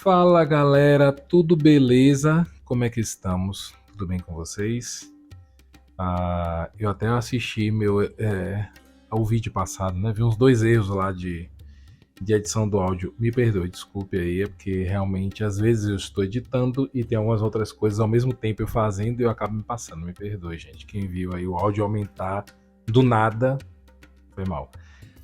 Fala galera, tudo beleza? Como é que estamos? Tudo bem com vocês? Eu até assisti ao vídeo passado, né? Vi uns dois erros lá de edição do áudio. Me perdoe, desculpe aí, é porque realmente às vezes eu estou editando e tem algumas outras coisas ao mesmo tempo eu fazendo e eu acabo me passando. Me perdoe, gente. Quem viu aí o áudio aumentar do nada, foi mal.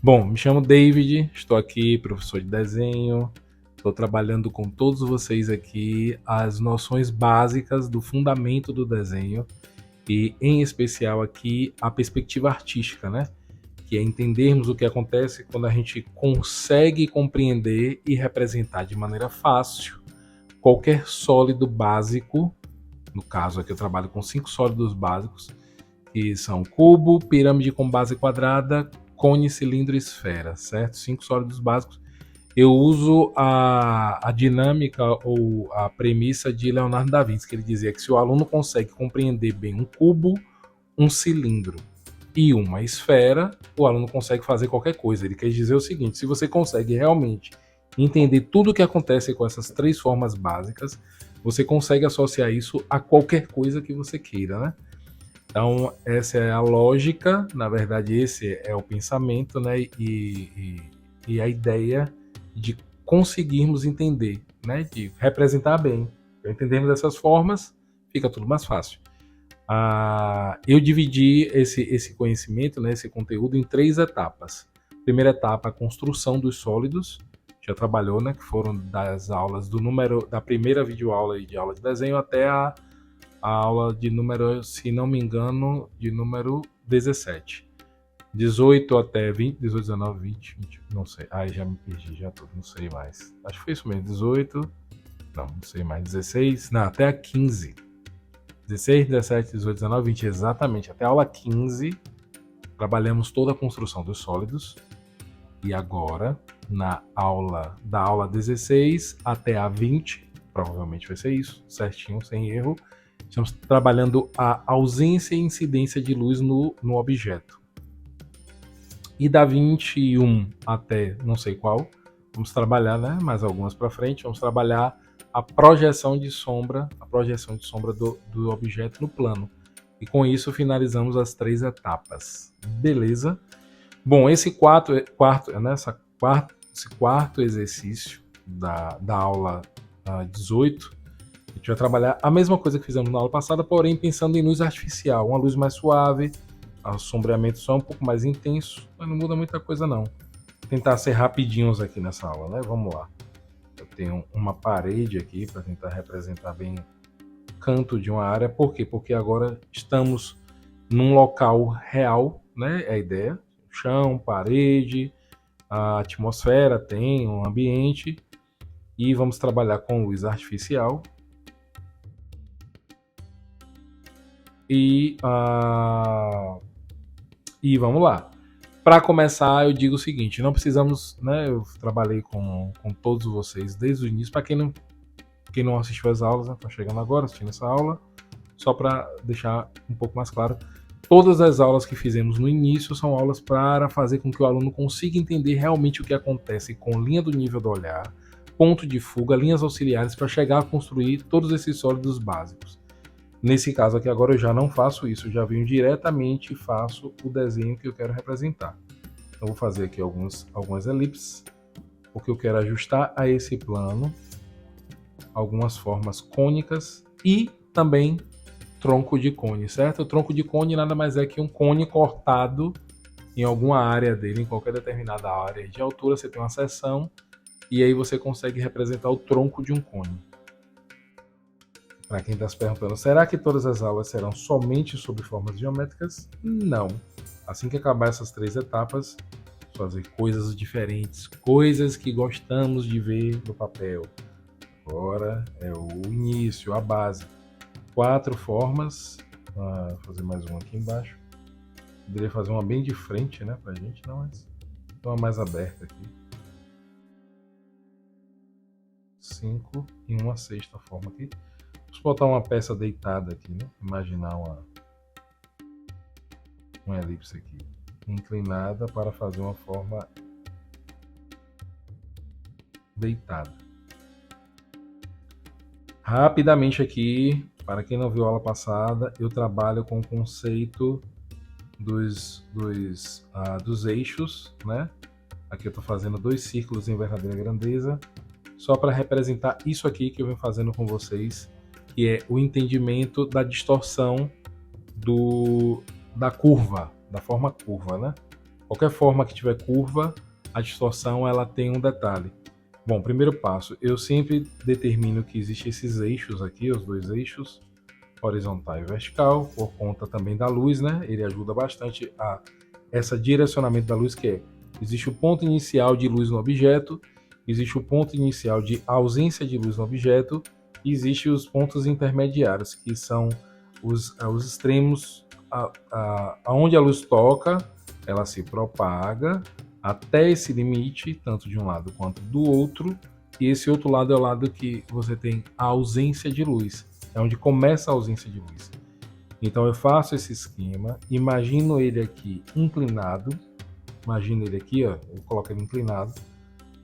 Bom, me chamo David, estou aqui, professor de desenho. Estou trabalhando com todos vocês aqui as noções básicas do fundamento do desenho e, em especial, aqui a perspectiva artística, né? Que é entendermos o que acontece quando a gente consegue compreender e representar de maneira fácil qualquer sólido básico. No caso aqui eu trabalho com 5 sólidos básicos, que são cubo, pirâmide com base quadrada, cone, cilindro e esfera, certo? 5 sólidos básicos. Eu uso a dinâmica ou a premissa de Leonardo da Vinci, que ele dizia que se o aluno consegue compreender bem um cubo, um cilindro e uma esfera, o aluno consegue fazer qualquer coisa. Ele quer dizer o seguinte: se você consegue realmente entender tudo o que acontece com essas três formas básicas, você consegue associar isso a qualquer coisa que você queira, né? Então, essa é a lógica, na verdade, esse é o pensamento, né? E a ideia de conseguirmos entender, né? De representar bem. Entendendo dessas formas, fica tudo mais fácil. Eu dividi esse conhecimento, né? Esse conteúdo, em 3 etapas. Primeira etapa, a construção dos sólidos. Já trabalhou, né? Que foram das aulas da primeira videoaula de aula de desenho até a aula de número, se não me engano, de número 17. 18 até 20, 18, 19, 20, não sei. Ai, já me perdi, já tudo, não sei mais. Acho que foi isso mesmo, 18, não sei mais, 16, não, até a 15. 16, 17, 18, 19, 20, exatamente. Até a aula 15, trabalhamos toda a construção dos sólidos. E agora, da aula 16 até a 20, provavelmente vai ser isso, certinho, sem erro, estamos trabalhando a ausência e incidência de luz no objeto. E da 21 até não sei qual, vamos trabalhar, né, mais algumas para frente, vamos trabalhar a projeção de sombra do objeto no plano. E com isso finalizamos as 3 etapas. Beleza? Bom, esse quarto exercício da aula 18, a gente vai trabalhar a mesma coisa que fizemos na aula passada, porém pensando em luz artificial, uma luz mais suave, o sombreamento só um pouco mais intenso, mas não muda muita coisa não. Vou tentar ser rapidinhos aqui nessa aula, né? Vamos lá. Eu tenho uma parede aqui para tentar representar bem o canto de uma área. Por quê? Porque agora estamos num local real, né? É a ideia. Chão, parede, a atmosfera tem um ambiente e vamos trabalhar com luz artificial. E vamos lá. Para começar, eu digo o seguinte: não precisamos, né? Eu trabalhei com todos vocês desde o início. Para quem não assistiu as aulas, está, né, chegando agora, assistindo essa aula, só para deixar um pouco mais claro, todas as aulas que fizemos no início são aulas para fazer com que o aluno consiga entender realmente o que acontece com linha do nível do olhar, ponto de fuga, linhas auxiliares, para chegar a construir todos esses sólidos básicos. Nesse caso aqui agora eu já não faço isso, eu já venho diretamente e faço o desenho que eu quero representar. Então vou fazer aqui algumas elipses, porque eu quero ajustar a esse plano algumas formas cônicas e também tronco de cone, certo? O tronco de cone nada mais é que um cone cortado em alguma área dele, em qualquer determinada área de altura, você tem uma seção e aí você consegue representar o tronco de um cone. Para quem está se perguntando, será que todas as aulas serão somente sobre formas geométricas? Não. Assim que acabar essas 3 etapas, fazer coisas diferentes, coisas que gostamos de ver no papel. Agora é o início, a base. 4 formas. Vou fazer mais uma aqui embaixo. Poderia fazer uma bem de frente, né, pra gente, não, mas uma mais aberta aqui. 5 e uma sexta forma aqui. Vamos botar uma peça deitada aqui, né? Imaginar uma elipse aqui, inclinada para fazer uma forma deitada. Rapidamente aqui, para quem não viu a aula passada, eu trabalho com o conceito dos eixos, né? Aqui eu estou fazendo 2 círculos em verdadeira grandeza, só para representar isso aqui que eu venho fazendo com vocês, que é o entendimento da distorção da curva, da forma curva, né? Qualquer forma que tiver curva, a distorção ela tem um detalhe. Bom, primeiro passo, eu sempre determino que existem esses eixos aqui, os 2 eixos, horizontal e vertical, por conta também da luz, né? Ele ajuda bastante a esse direcionamento da luz, que é, existe o ponto inicial de luz no objeto, existe o ponto inicial de ausência de luz no objeto, e existe os pontos intermediários, que são os extremos, aonde a luz toca, ela se propaga até esse limite, tanto de um lado quanto do outro, e esse outro lado é o lado que você tem a ausência de luz, é onde começa a ausência de luz. Então eu faço esse esquema, imagino ele aqui inclinado, imagino ele aqui, ó, eu coloco ele inclinado,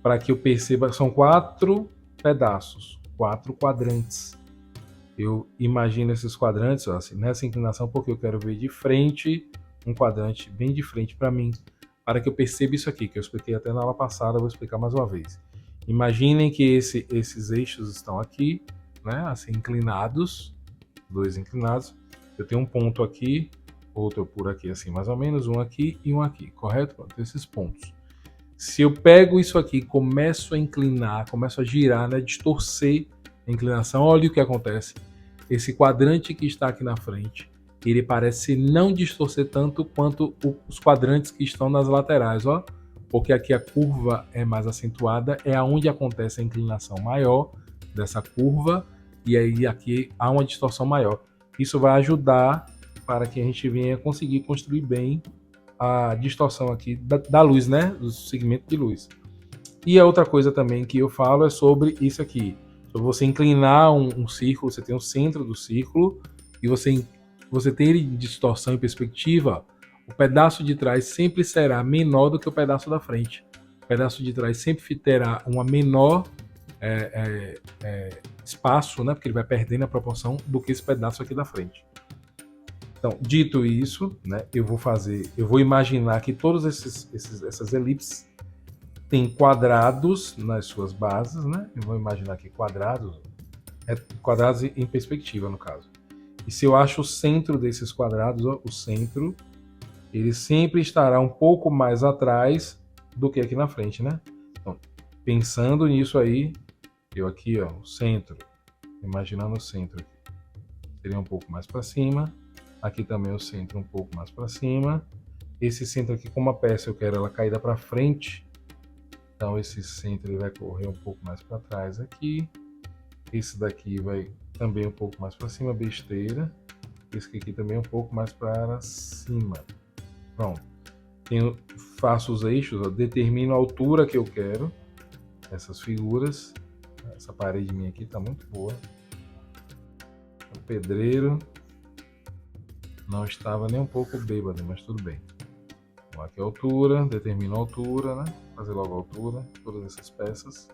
para que eu perceba, são 4 pedaços, 4 quadrantes. Eu imagino esses quadrantes, ó, assim, nessa inclinação, porque eu quero ver de frente, um quadrante bem de frente para mim, para que eu perceba isso aqui, que eu expliquei até na aula passada, vou explicar mais uma vez. Imaginem que esses eixos estão aqui, né, assim, inclinados, 2 inclinados. Eu tenho um ponto aqui, outro por aqui, assim, mais ou menos, um aqui e um aqui, correto? Pronto, esses pontos. Se eu pego isso aqui e começo a inclinar, começo a girar, né, distorcer a inclinação, olha o que acontece. Esse quadrante que está aqui na frente, ele parece não distorcer tanto quanto os quadrantes que estão nas laterais, ó, porque aqui a curva é mais acentuada, é aonde acontece a inclinação maior dessa curva, e aí aqui há uma distorção maior. Isso vai ajudar para que a gente venha conseguir construir bem a distorção aqui da luz, né, do segmento de luz. E a outra coisa também que eu falo é sobre isso aqui. Sobre você inclinar um círculo, você tem o centro do círculo e você tem ele em distorção e perspectiva, o pedaço de trás sempre será menor do que o pedaço da frente. O pedaço de trás sempre terá uma menor espaço, né, porque ele vai perdendo a proporção do que esse pedaço aqui da frente. Então, dito isso, né, eu vou imaginar que todas essas elipses tem quadrados nas suas bases, né? Eu vou imaginar aqui quadrados em perspectiva, no caso. E se eu acho o centro desses quadrados, ó, o centro, ele sempre estará um pouco mais atrás do que aqui na frente, né? Então, pensando nisso aí, eu aqui, ó, o centro, imaginando o centro aqui, seria um pouco mais para cima. Aqui também o centro um pouco mais para cima. Esse centro aqui, como a peça eu quero ela caída para frente, então esse centro ele vai correr um pouco mais para trás aqui. Esse daqui vai também um pouco mais para cima, besteira. Esse aqui também um pouco mais para cima. Pronto. Faço os eixos, ó, determino a altura que eu quero. Essas figuras. Essa parede minha aqui está muito boa. O pedreiro não estava nem um pouco bêbado, mas tudo bem. Então, aqui a altura, determino a altura, né? Fazer logo a altura, todas essas peças.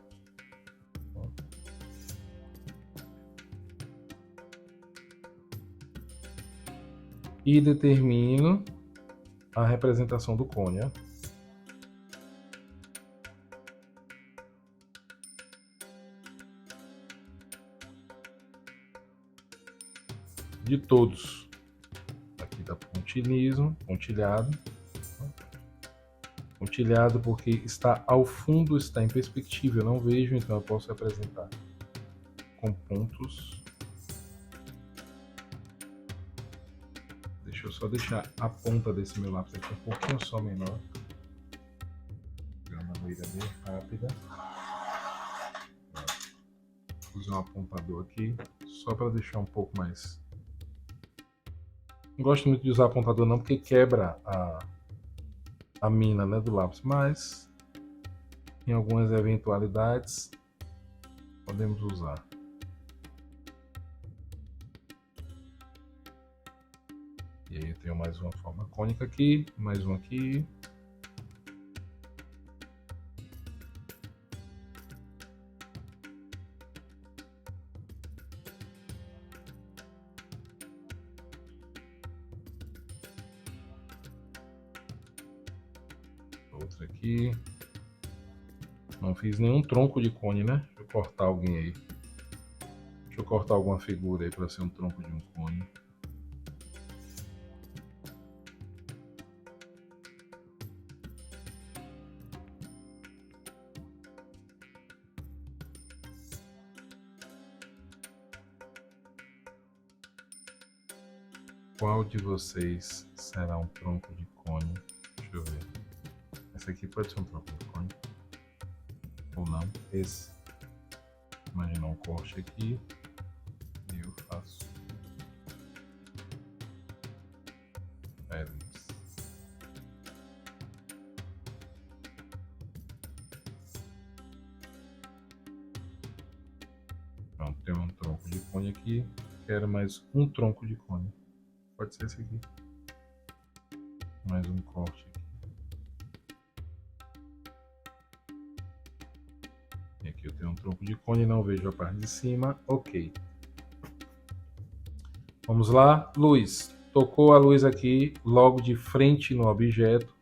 E determino a representação do cone. Ó. De todos. Aqui está pontilhado. Pontilhado porque está ao fundo, está em perspectiva, eu não vejo, então eu posso representar com pontos. Deixa eu só deixar a ponta desse meu lápis aqui um pouquinho só menor. Vou uma loira bem rápida. Vou usar um apontador aqui, só para deixar um pouco mais. Não gosto muito de usar apontador não, porque quebra a mina, né, do lápis, mas em algumas eventualidades podemos usar. E aí eu tenho mais uma forma cônica aqui, mais um aqui. Outra aqui. Não fiz nenhum tronco de cone, né? Deixa eu cortar alguém aí. Deixa eu cortar alguma figura aí para ser um tronco de um cone. Qual de vocês será um tronco de cone? Deixa eu ver. Esse aqui pode ser um tronco de cone. Ou não. Esse. Imaginar um corte aqui. E eu faço. Elipse. Pronto, tem um tronco de cone aqui. Quero mais um tronco de cone. Pode ser esse aqui. Mais um corte aqui. E aqui eu tenho um tronco de cone, não vejo a parte de cima. Ok. Vamos lá. Luz. Tocou a luz aqui, logo de frente no objeto.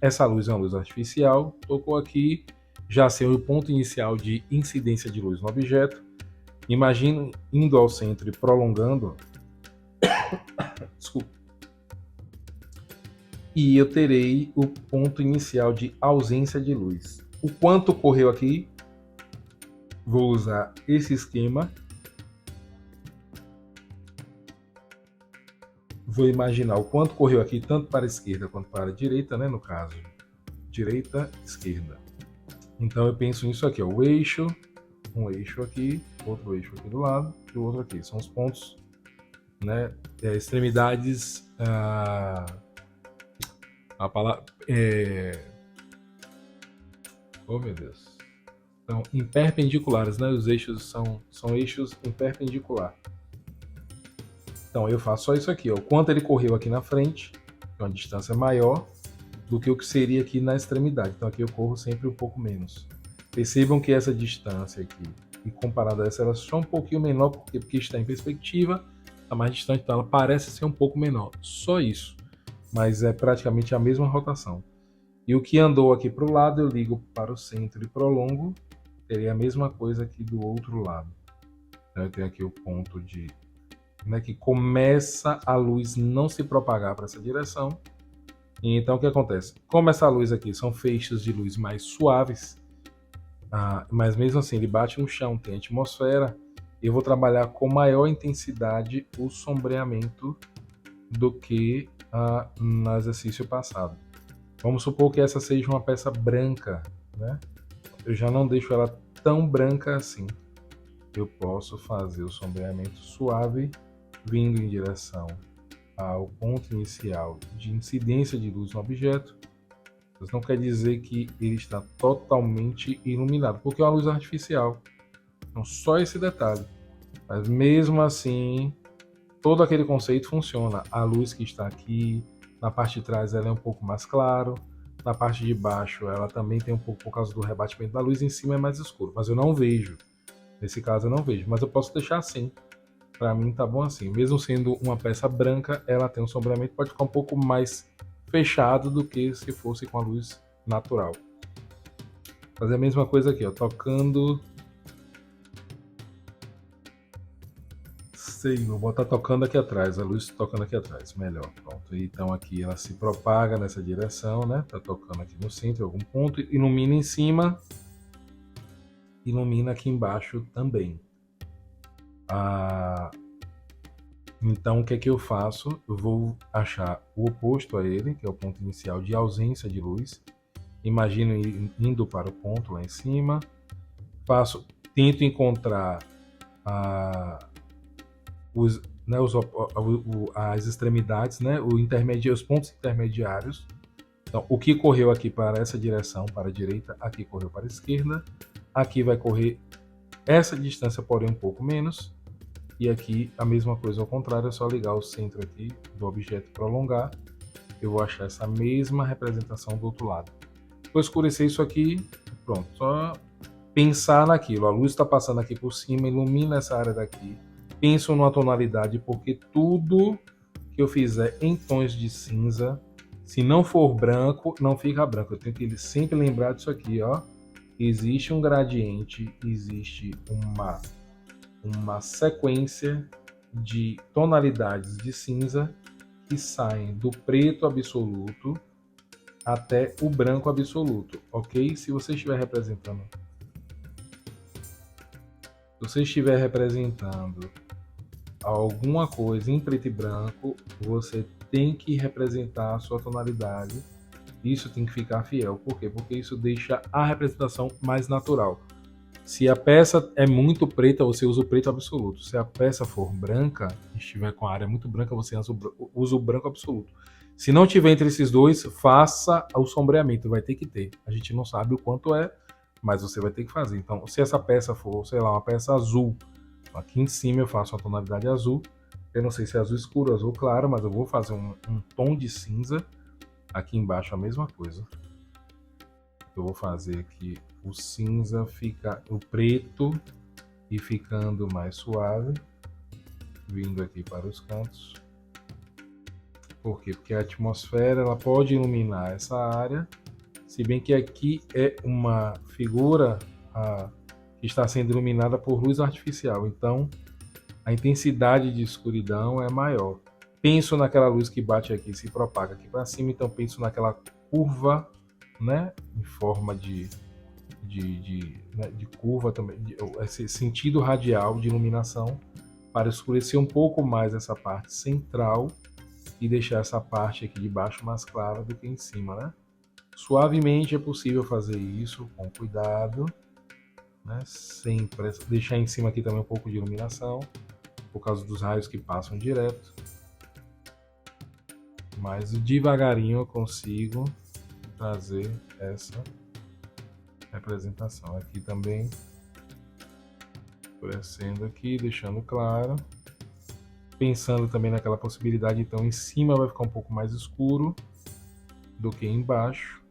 Essa luz é uma luz artificial. Tocou aqui, já sei o ponto inicial de incidência de luz no objeto. Imagino indo ao centro e prolongando. Desculpa. E eu terei o ponto inicial de ausência de luz. O quanto correu aqui? Vou usar esse esquema. Vou imaginar o quanto correu aqui, tanto para a esquerda quanto para a direita, né? No caso, direita, esquerda. Então eu penso nisso aqui, ó, o eixo, um eixo aqui, outro eixo aqui do lado e o outro aqui. São os pontos, né? Extremidades. A palavra. Oh, meu Deus. Então, em perpendiculares, né? Os eixos são eixos em perpendicular. Então, eu faço só isso aqui, ó. O quanto ele correu aqui na frente, que é uma distância maior do que o que seria aqui na extremidade. Então, aqui eu corro sempre um pouco menos. Percebam que essa distância aqui, e comparada a essa, ela é só um pouquinho menor, porque está em perspectiva, está mais distante, então ela parece ser um pouco menor. Só isso. Mas é praticamente a mesma rotação. E o que andou aqui para o lado, eu ligo para o centro e prolongo, teria a mesma coisa aqui do outro lado. Então, eu tenho aqui o ponto de, né, que começa a luz não se propagar para essa direção. E então, o que acontece? Como essa luz aqui são feixes de luz mais suaves, mas mesmo assim ele bate no chão, tem atmosfera, eu vou trabalhar com maior intensidade o sombreamento do que no exercício passado. Vamos supor que essa seja uma peça branca, né? Eu já não deixo ela tão branca assim. Eu posso fazer o sombreamento suave, vindo em direção ao ponto inicial de incidência de luz no objeto. Isso não quer dizer que ele está totalmente iluminado, porque é uma luz artificial. Então, só esse detalhe. Mas mesmo assim, todo aquele conceito funciona. A luz que está aqui, na parte de trás ela é um pouco mais claro, na parte de baixo ela também tem um pouco por causa do rebatimento da luz, em cima é mais escuro, mas eu não vejo. Nesse caso eu não vejo, mas eu posso deixar assim. Para mim tá bom assim. Mesmo sendo uma peça branca, ela tem um sombreamento, pode ficar um pouco mais fechado do que se fosse com a luz natural. Fazer a mesma coisa aqui, ó, tocando. Sei, vou botar tocando aqui atrás, a luz tocando aqui atrás, melhor, pronto. Então aqui ela se propaga nessa direção, né? Tá tocando aqui no centro, em algum ponto, ilumina em cima, ilumina aqui embaixo também. Então o que é que eu faço? Eu vou achar o oposto a ele, que é o ponto inicial de ausência de luz. Imagino indo para o ponto lá em cima. Tento encontrar as extremidades, né, os pontos intermediários. Então, o que correu aqui para essa direção, para a direita, aqui correu para a esquerda, aqui vai correr essa distância, porém um pouco menos, e aqui a mesma coisa ao contrário, é só ligar o centro aqui do objeto e prolongar, eu vou achar essa mesma representação do outro lado. Vou escurecer isso aqui, pronto, só pensar naquilo, a luz está passando aqui por cima, ilumina essa área daqui, penso numa tonalidade, porque tudo que eu fizer em tons de cinza Se não for branco, não fica branco. Eu tenho que sempre lembrar disso aqui, ó. Existe um gradiente, existe uma sequência de tonalidades de cinza que saem do preto absoluto até o branco absoluto, ok? Se você estiver representando alguma coisa em preto e branco, você tem que representar a sua tonalidade. Isso tem que ficar fiel. Por quê? Porque isso deixa a representação mais natural. Se a peça é muito preta, você usa o preto absoluto. Se a peça for branca, estiver com a área muito branca, você usa o branco absoluto. Se não tiver entre esses dois, faça o sombreamento. Vai ter que ter. A gente não sabe o quanto é, mas você vai ter que fazer. Então, se essa peça for, sei lá, uma peça azul, aqui em cima eu faço a tonalidade azul. Eu não sei se é azul escuro ou azul claro, mas eu vou fazer um tom de cinza. Aqui embaixo a mesma coisa. Eu vou fazer aqui o cinza fica o preto e ficando mais suave, vindo aqui para os cantos. Por quê? Porque a atmosfera ela pode iluminar essa área, se bem que aqui é uma figura que está sendo iluminada por luz artificial, então a intensidade de escuridão é maior. Penso naquela luz que bate aqui, se propaga aqui para cima, então penso naquela curva, né, em forma de curva também, esse sentido radial de iluminação para escurecer um pouco mais essa parte central e deixar essa parte aqui de baixo mais clara do que em cima, né? Suavemente é possível fazer isso, com cuidado, né? Sempre deixar em cima aqui também um pouco de iluminação, por causa dos raios que passam direto. Mas devagarinho eu consigo trazer essa representação. Aqui também, escurecendo aqui, deixando claro. Pensando também naquela possibilidade, então em cima vai ficar um pouco mais escuro do que embaixo.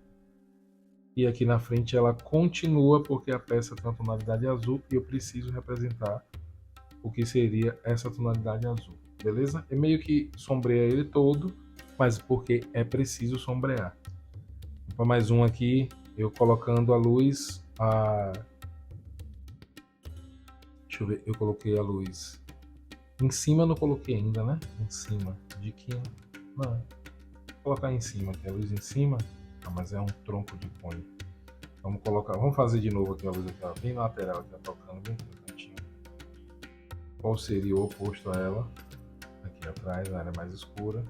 E aqui na frente ela continua, porque a peça tem uma tonalidade azul e eu preciso representar o que seria essa tonalidade azul. Beleza? É meio que sombreia ele todo, mas porque é preciso sombrear. Para mais um aqui, eu colocando a luz. Deixa eu ver, eu coloquei a luz. Em cima eu não coloquei ainda, né? Em cima. De que? Não. Vou colocar em cima aqui, a luz em cima. Ah, mas é um tronco de cone. Vamos colocar. Vamos fazer de novo aqui a luz aqui, ó, bem na lateral, aqui, tocando bem no cantinho. Qual seria o oposto a ela? Aqui atrás, a área mais escura.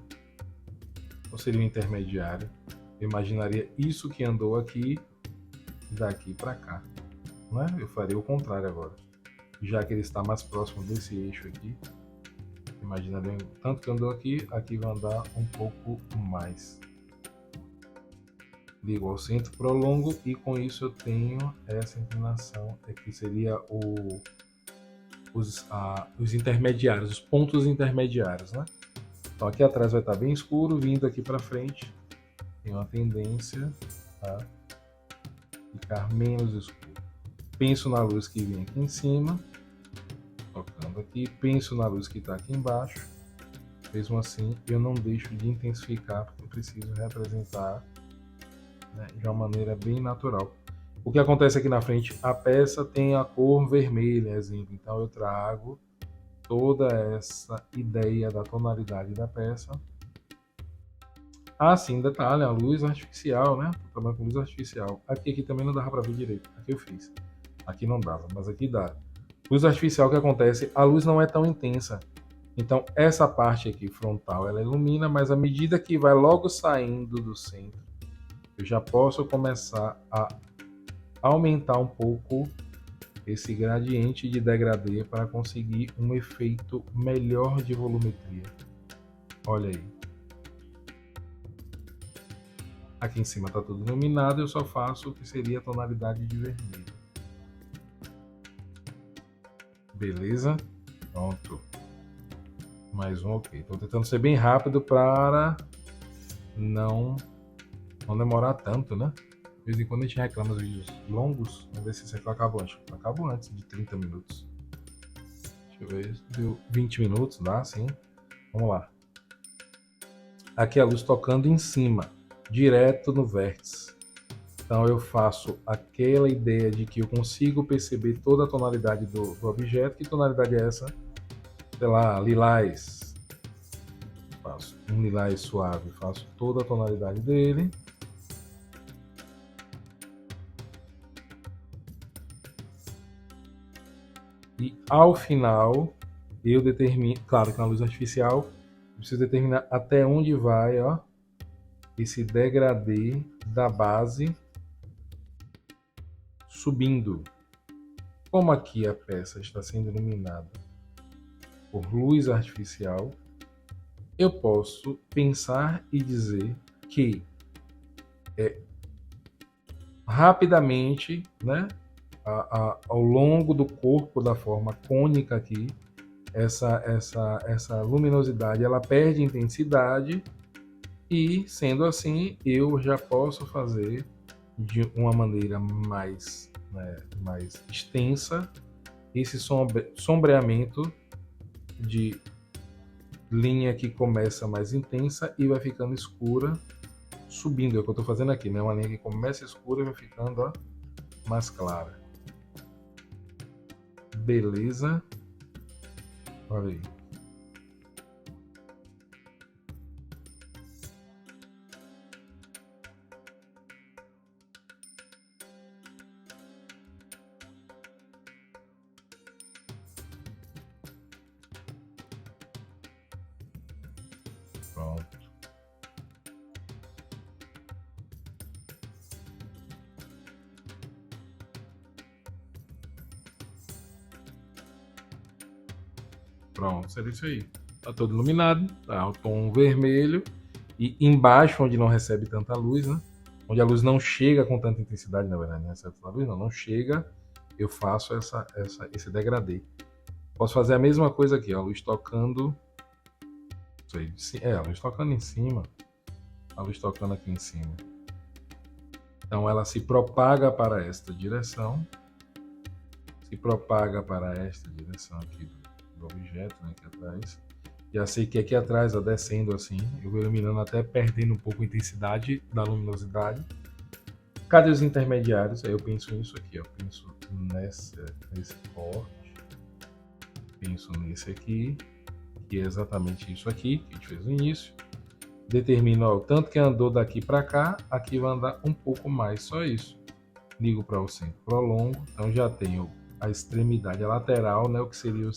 Qual seria o intermediário? Eu imaginaria isso que andou aqui, daqui para cá. Né? Eu faria o contrário agora. Já que ele está mais próximo desse eixo aqui, imaginaria tanto que andou aqui, aqui vai andar um pouco mais. Ligo ao centro, prolongo e com isso eu tenho essa inclinação, que seria os intermediários, os pontos intermediários, né? Então aqui atrás vai estar bem escuro, vindo aqui para frente tem uma tendência a ficar menos escuro. Penso na luz que vem aqui em cima, tocando aqui, penso na luz que está aqui embaixo. Mesmo assim, eu não deixo de intensificar, porque eu preciso representar, né, de uma maneira bem natural. O que acontece aqui na frente, a peça tem a cor vermelha, exemplo. Então eu trago toda essa ideia da tonalidade da peça. Ah, sim, detalhe, a luz artificial, né? Tô trabalhando com luz artificial. Aqui também não dava para ver direito. Aqui eu fiz. Aqui não dava, mas aqui dá. Luz artificial, o que acontece? A luz não é tão intensa. Então essa parte aqui frontal, ela ilumina, mas à medida que vai logo saindo do centro, eu já posso começar a aumentar um pouco esse gradiente de degradê para conseguir um efeito melhor de volumetria. Olha aí. Aqui em cima está tudo iluminado, eu só faço o que seria a tonalidade de vermelho. Beleza? Pronto. Mais um ok. Estou tentando ser bem rápido para não demorar tanto, né? De vez em quando a gente reclama dos vídeos longos. Vamos ver se esse aqui eu acabo antes. Eu acabo antes de 30 minutos. Deixa eu ver. Deu 20 minutos, dá sim. Vamos lá. Aqui a luz tocando em cima. direto no vértice. Então eu faço aquela ideia de que eu consigo perceber toda a tonalidade do objeto. Que tonalidade é essa? Sei lá, lilás. Faço um lilás suave, faço toda a tonalidade dele. E ao final eu determino, claro que na luz artificial, eu preciso determinar até onde vai, ó, esse degradê da base subindo. Como aqui a peça está sendo iluminada por luz artificial, eu posso pensar e dizer que rapidamente, né, ao longo do corpo da forma cônica aqui, essa luminosidade ela perde intensidade e, sendo assim, eu já posso fazer de uma maneira mais, né, mais extensa esse sombreamento de linha que começa mais intensa e vai ficando escura, subindo. É o que eu estou fazendo aqui, né? Uma linha que começa escura e vai ficando, ó, mais clara. Beleza? Olha aí. Pronto. Pronto, seria isso aí. Tá todo iluminado, tá o tom vermelho. E embaixo, onde não recebe tanta luz, né? Onde a luz não chega com tanta intensidade, na verdade, não recebe tanta luz, não chega, eu faço esse degradê. Posso fazer a mesma coisa aqui, ó, a luz tocando. A luz tocando em cima. A luz tocando aqui em cima. Então ela se propaga para esta direção. Se propaga para esta direção aqui do objeto, né, aqui atrás. Já sei que aqui atrás, ó, descendo assim, eu vou iluminando até perdendo um pouco a intensidade da luminosidade. Cadê os intermediários? Aí eu penso nisso aqui, ó. Penso nesse corte. Penso nesse aqui, que é exatamente isso aqui que a gente fez no início. Determino, ó, o tanto que andou daqui para cá, aqui vai andar um pouco mais, só isso. Ligo para o centro prolongo, então já tenho a extremidade, a lateral, né, o que seria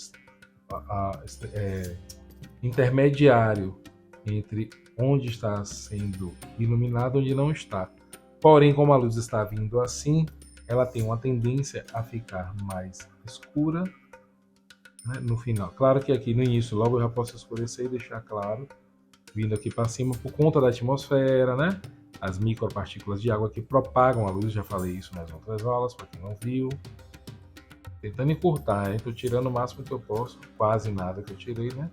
intermediário entre onde está sendo iluminado e onde não está. Porém, como a luz está vindo assim, ela tem uma tendência a ficar mais escura, né, no final. Claro que aqui no início, logo eu já posso escurecer e deixar claro, vindo aqui para cima por conta da atmosfera, né? As micropartículas de água que propagam a luz, já falei isso nas outras aulas, para quem não viu. Tentando encurtar, hein? Tô tirando o máximo que eu posso, quase nada que eu tirei, né?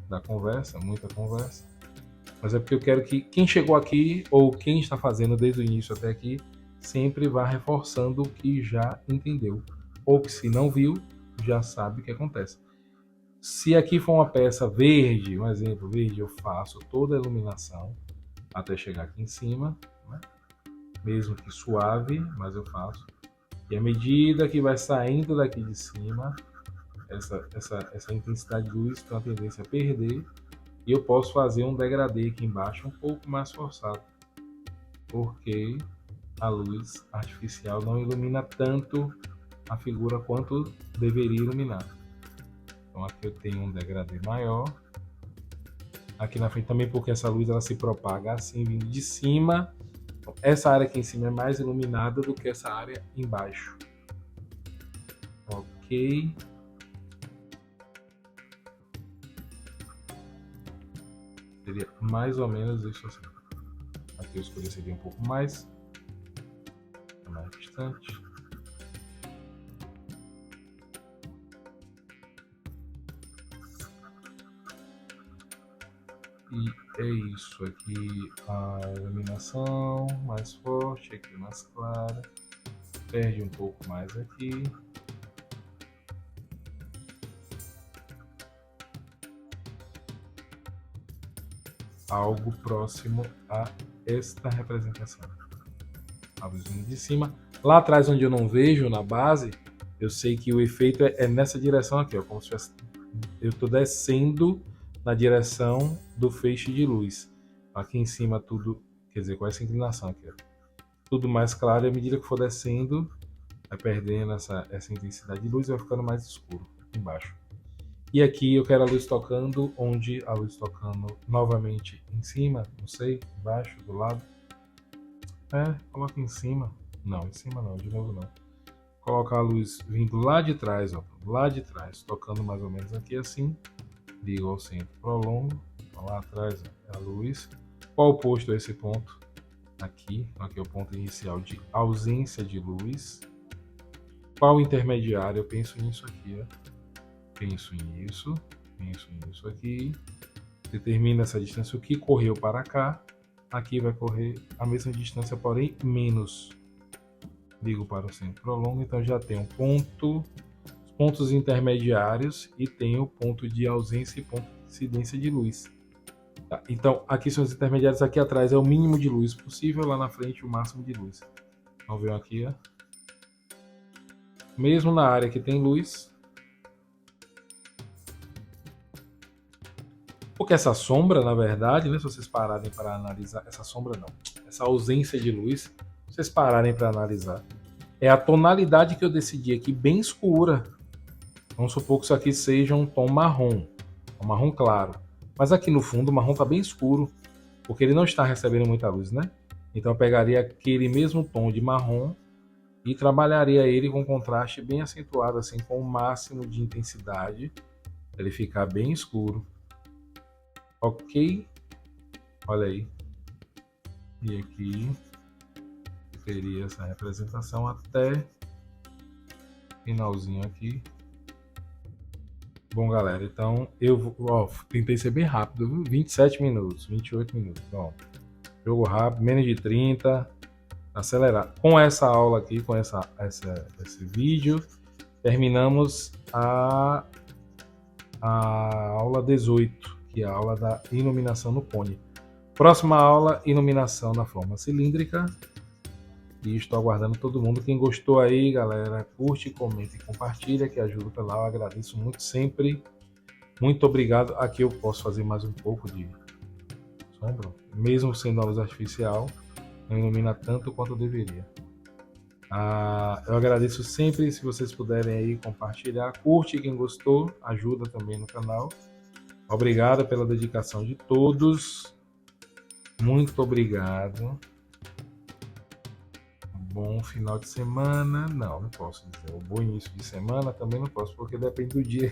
Da conversa, muita conversa. Mas é porque eu quero que quem chegou aqui, ou quem está fazendo desde o início até aqui, sempre vá reforçando o que já entendeu. Ou que se não viu, já sabe o que acontece. Se aqui for uma peça verde, um exemplo verde, eu faço toda a iluminação até chegar aqui em cima, né? Mesmo que suave, mas eu faço. E à medida que vai saindo daqui de cima, essa intensidade de luz tem uma tendência a perder, e eu posso fazer um degradê aqui embaixo um pouco mais forçado, porque a luz artificial não ilumina tanto a figura quanto deveria iluminar. Então aqui eu tenho um degradê maior. Aqui na frente também, porque essa luz ela se propaga assim, vindo de cima. Então, essa área aqui em cima é mais iluminada do que essa área embaixo. Ok. Seria mais ou menos isso assim. Aqui eu escureceria um pouco mais. Mais distante. E é isso aqui, a iluminação mais forte, aqui mais clara, perde um pouco mais aqui. algo próximo a esta representação. A luzinha de cima. Lá atrás, onde eu não vejo, na base, eu sei que o efeito é nessa direção aqui, ó, como se eu estou descendo na direção do feixe de luz. Aqui em cima tudo, quer dizer, com essa inclinação aqui, ó, tudo mais claro, e à medida que for descendo, vai perdendo essa intensidade de luz e vai ficando mais escuro aqui embaixo. E aqui eu quero a luz tocando, onde a luz tocando novamente em cima, não sei, embaixo, do lado. Coloca em cima. Não, em cima não, de novo não. Colocar a luz vindo lá de trás, ó, lá de trás, tocando mais ou menos aqui assim. Ligo ao centro, prolongo. Lá atrás ó, é a luz. Qual o posto a esse ponto? Aqui é o ponto inicial de ausência de luz. Qual o intermediário? Eu penso nisso aqui, ó. Penso nisso aqui. Determina essa distância. O que correu para cá, aqui vai correr a mesma distância, porém menos. Ligo para o centro, prolongo. Então já tem um ponto, pontos intermediários e tem o ponto de ausência e ponto de incidência de luz. Tá, então aqui são os intermediários, aqui atrás é o mínimo de luz possível, lá na frente o máximo de luz. Vamos ver aqui, ó. Mesmo na área que tem luz, porque essa sombra, na verdade, né, se vocês pararem para analisar, essa sombra não, essa ausência de luz, se vocês pararem para analisar, é a tonalidade que eu decidi aqui, bem escura. Vamos supor que isso aqui seja um tom marrom, um marrom claro. Mas aqui no fundo o marrom está bem escuro, porque ele não está recebendo muita luz, né? Então eu pegaria aquele mesmo tom de marrom e trabalharia ele com contraste bem acentuado, assim, com o máximo de intensidade, para ele ficar bem escuro. Ok? Olha aí. E aqui eu teria essa representação até finalzinho aqui. Bom, galera, então eu tentei ser bem rápido, viu? 27 minutos, 28 minutos. Bom, jogo rápido, menos de 30, acelerar. Com essa aula aqui, com esse vídeo, terminamos a aula 18, que é a aula da iluminação no cone. Próxima aula, iluminação na forma cilíndrica. E estou aguardando todo mundo. Quem gostou aí, galera, curte, comenta e compartilha, que ajuda pela lá. Eu agradeço muito sempre. Muito obrigado. Aqui eu posso fazer mais um pouco de sombra, mesmo sendo a luz artificial, não ilumina tanto quanto deveria. Eu agradeço sempre se vocês puderem aí compartilhar, curte quem gostou, ajuda também no canal. Obrigado pela dedicação de todos. Muito obrigado. Bom final de semana. Não posso dizer. O bom início de semana também não posso, porque depende do dia.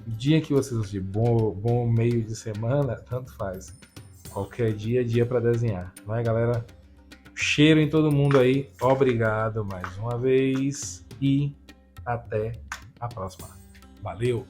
O dia que vocês assistirem, bom meio de semana, tanto faz. Qualquer dia é dia para desenhar. Não é, galera? Cheiro em todo mundo aí. Obrigado mais uma vez e até a próxima. Valeu!